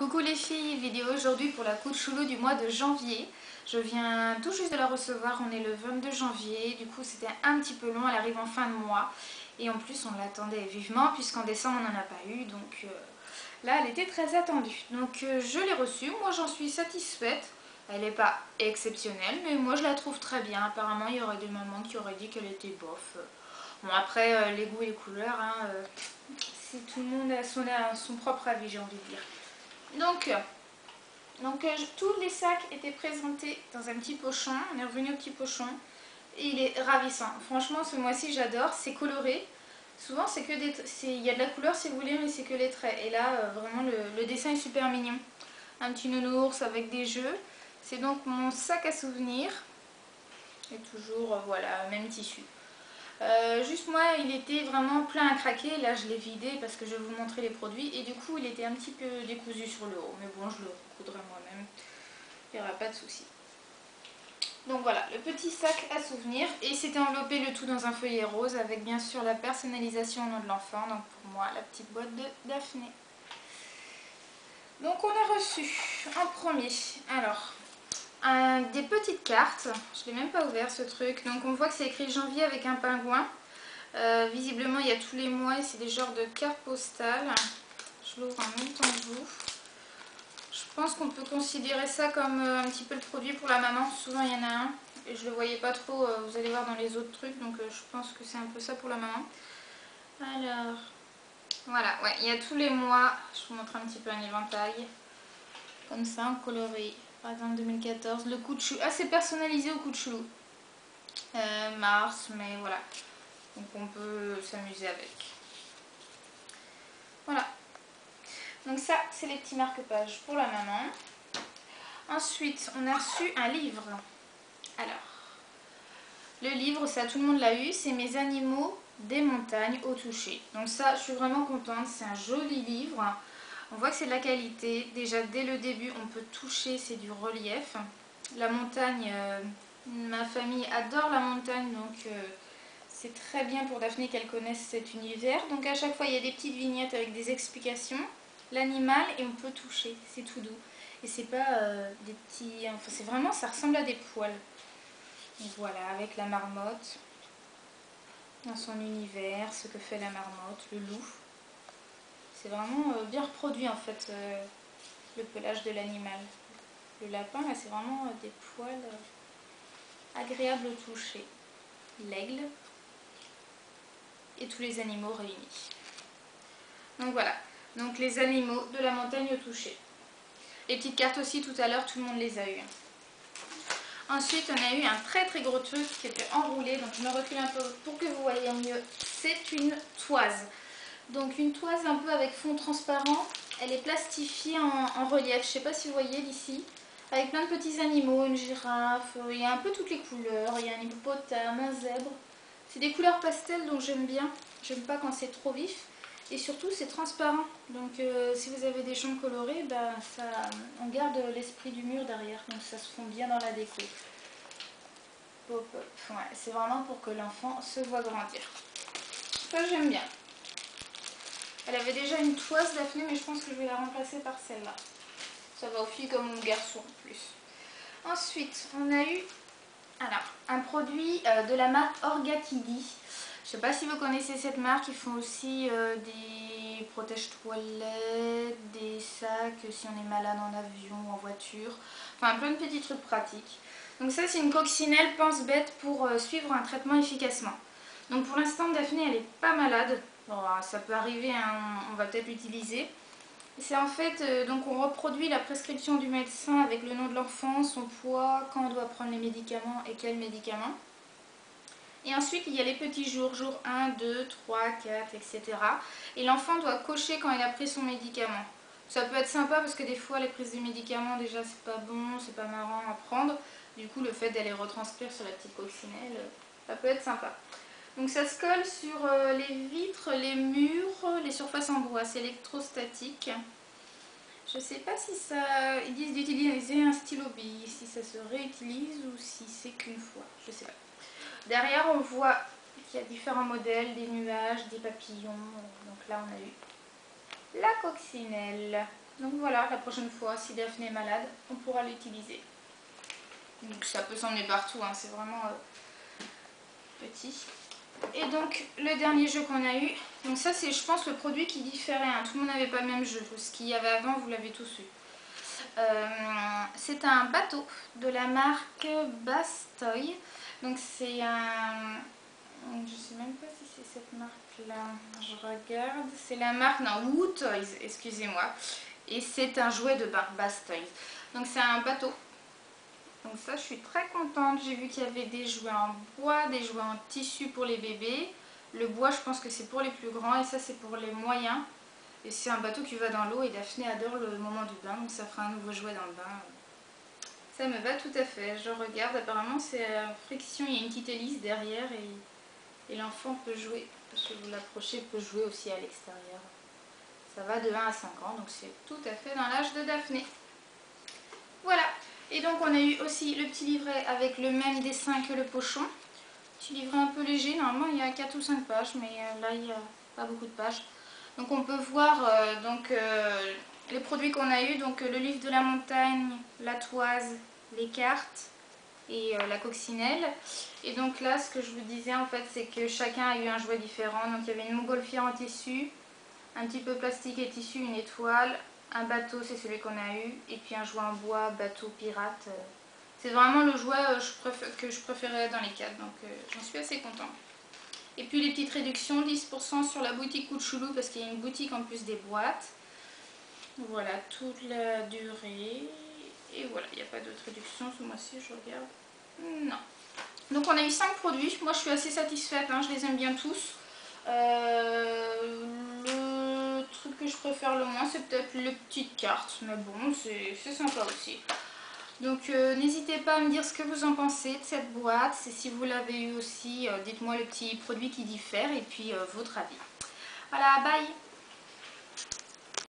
Coucou les filles, vidéo aujourd'hui pour la Cucciolo du mois de janvier. Je viens tout juste de la recevoir, on est le 22 janvier, du coup c'était un petit peu long, elle arrive en fin de mois. Et en plus on l'attendait vivement puisqu'en décembre on n'en a pas eu, donc là elle était très attendue. Donc je l'ai reçue, moi j'en suis satisfaite. Elle n'est pas exceptionnelle, mais moi je la trouve très bien. Apparemment il y aurait des mamans qui auraient dit qu'elle était bof. Bon après les goûts et les couleurs, si tout le monde a son propre avis j'ai envie de dire. Donc tous les sacs étaient présentés dans un petit pochon. On est revenu au petit pochon. Et il est ravissant. Franchement, ce mois-ci, j'adore. C'est coloré. Souvent, c'est que des... il y a de la couleur si vous voulez, mais c'est que les traits. Et là, vraiment, le dessin est super mignon. Un petit nounours avec des jeux. C'est donc mon sac à souvenirs. Et toujours, voilà, même tissu. Juste moi, il était vraiment plein à craquer. Là, je l'ai vidé parce que je vais vous montrer les produits. Et du coup, il était un petit peu décousu sur le haut. Mais bon, je le recoudrai moi-même. Il n'y aura pas de souci. Donc voilà, le petit sac à souvenirs. Et c'était enveloppé le tout dans un feuillet rose avec bien sûr la personnalisation au nom de l'enfant. Donc pour moi, la petite boîte de Daphné. Donc on a reçu en premier, alors, des petites cartes. Je ne l'ai même pas ouvert ce truc. Donc on voit que c'est écrit janvier avec un pingouin. Visiblement il y a tous les mois et c'est des genres de cartes postales. Je l'ouvre en même temps que vous. Je pense qu'on peut considérer ça comme un petit peu le produit pour la maman. Souvent il y en a un et je le voyais pas trop, vous allez voir dans les autres trucs. Donc je pense que c'est un peu ça pour la maman. Alors, voilà, ouais, il y a tous les mois. Je vous montre un petit peu un éventail. Comme ça, en coloré. Par exemple 2014, le Cucciolo. Ah, c'est personnalisé au Cucciolo. Mars, mais voilà. Donc on peut s'amuser avec. Voilà. Donc ça, c'est les petits marque-pages pour la maman. Ensuite, on a reçu un livre. Alors, le livre, ça tout le monde l'a eu, c'est Mes animaux des montagnes au toucher. Donc ça, je suis vraiment contente, c'est un joli livre. On voit que c'est de la qualité. Déjà, dès le début, on peut toucher, c'est du relief. La montagne, ma famille adore la montagne, donc c'est très bien pour Daphné qu'elle connaisse cet univers. Donc à chaque fois, il y a des petites vignettes avec des explications. L'animal et on peut toucher, c'est tout doux. Et c'est pas des petits... Enfin, c'est vraiment, ça ressemble à des poils. Donc voilà, avec la marmotte, dans son univers, ce que fait la marmotte, le loup. C'est vraiment bien reproduit en fait, le pelage de l'animal. Le lapin, là, c'est vraiment des poils agréables au toucher. L'aigle et tous les animaux réunis. Donc voilà, donc les animaux de la montagne au toucher. Les petites cartes aussi, tout à l'heure, tout le monde les a eues. Ensuite, on a eu un très très gros truc qui était enroulé, donc je me recule un peu pour que vous voyez mieux. C'est une toise. Donc une toise un peu avec fond transparent. Elle est plastifiée en relief, je ne sais pas si vous voyez d'ici. Avec plein de petits animaux, une girafe, il y a un peu toutes les couleurs. Il y a un hippopotame, un zèbre. C'est des couleurs pastel donc j'aime bien. J'aime pas quand c'est trop vif. Et surtout c'est transparent. Donc si vous avez des chambres colorées, bah, ça, on garde l'esprit du mur derrière. Donc ça se fond bien dans la déco. Pop, pop. Ouais, c'est vraiment pour que l'enfant se voit grandir. Ça j'aime bien. Elle avait déjà une toise Daphné, mais je pense que je vais la remplacer par celle-là. Ça va aux filles comme aux garçons en plus. Ensuite, on a eu un produit de la marque Orgatidi. Je ne sais pas si vous connaissez cette marque, ils font aussi des protège-toilettes, des sacs si on est malade en avion ou en voiture. Enfin, plein de petits trucs pratiques. Donc ça, c'est une coccinelle pense-bête pour suivre un traitement efficacement. Donc pour l'instant, Daphné, elle n'est pas malade. Bon, ça peut arriver, hein, on va peut-être l'utiliser. C'est en fait, donc on reproduit la prescription du médecin avec le nom de l'enfant, son poids, quand on doit prendre les médicaments et quels médicaments. Et ensuite, il y a les petits jours, jour 1, 2, 3, 4, etc. Et l'enfant doit cocher quand il a pris son médicament. Ça peut être sympa parce que des fois, les prises de médicaments, déjà, c'est pas bon, c'est pas marrant à prendre. Du coup, le fait d'aller retranscrire sur la petite coccinelle, ça peut être sympa. Donc ça se colle sur les vitres, les murs, les surfaces en bois. C'est électrostatique. Je sais pas si ça... Ils disent d'utiliser un stylo bille, si ça se réutilise ou si c'est qu'une fois. Je sais pas. Derrière, on voit qu'il y a différents modèles, des nuages, des papillons. Donc là, on a eu la coccinelle. Donc voilà, la prochaine fois, si Daphné est malade, on pourra l'utiliser. Donc ça peut s'emmener partout, hein, c'est vraiment petit. Et donc le dernier jeu qu'on a eu, donc ça c'est je pense le produit qui différait, hein. Tout le monde n'avait pas le même jeu, ce qu'il y avait avant vous l'avez tous eu. C'est un bateau de la marque Bastoy. Donc c'est un... Je sais même pas si c'est cette marque là, je regarde. C'est la marque, non, Woo Toys, excusez-moi. Et c'est un jouet de bain, Bastoy. Donc c'est un bateau. Donc ça je suis très contente, j'ai vu qu'il y avait des jouets en bois, des jouets en tissu pour les bébés. Le bois je pense que c'est pour les plus grands et ça c'est pour les moyens. Et c'est un bateau qui va dans l'eau et Daphné adore le moment du bain, donc ça fera un nouveau jouet dans le bain. Ça me va tout à fait, je regarde, apparemment c'est friction, il y a une petite hélice derrière et l'enfant peut jouer, si vous l'approchez, peut jouer aussi à l'extérieur. Ça va de 1 à 5 ans, donc c'est tout à fait dans l'âge de Daphné. Voilà. Et donc on a eu aussi le petit livret avec le même dessin que le pochon. Petit livret un peu léger, normalement il y a 4 ou 5 pages, mais là il n'y a pas beaucoup de pages. Donc on peut voir les produits qu'on a eu, donc le livre de la montagne, la toise, les cartes et la coccinelle. Et donc là ce que je vous disais en fait c'est que chacun a eu un jouet différent. Donc il y avait une montgolfière en tissu, un petit peu plastique et tissu, une étoile. Un bateau, c'est celui qu'on a eu. Et puis un jouet en bois, bateau pirate. C'est vraiment le jouet que je préférais dans les 4. Donc j'en suis assez contente. Et puis les petites réductions, 10% sur la boutique Couchoulou parce qu'il y a une boutique en plus des boîtes. Voilà, toute la durée. Et voilà, il n'y a pas d'autres réductions ce mois-ci, je regarde. Non. Donc on a eu 5 produits. Moi je suis assez satisfaite, hein, je les aime bien tous. Le truc que je préfère le moins c'est peut-être les petites cartes, mais bon c'est sympa aussi. Donc n'hésitez pas à me dire ce que vous en pensez de cette boîte, si vous l'avez eu aussi, dites-moi le petit produit qui diffère et puis votre avis. Voilà, bye!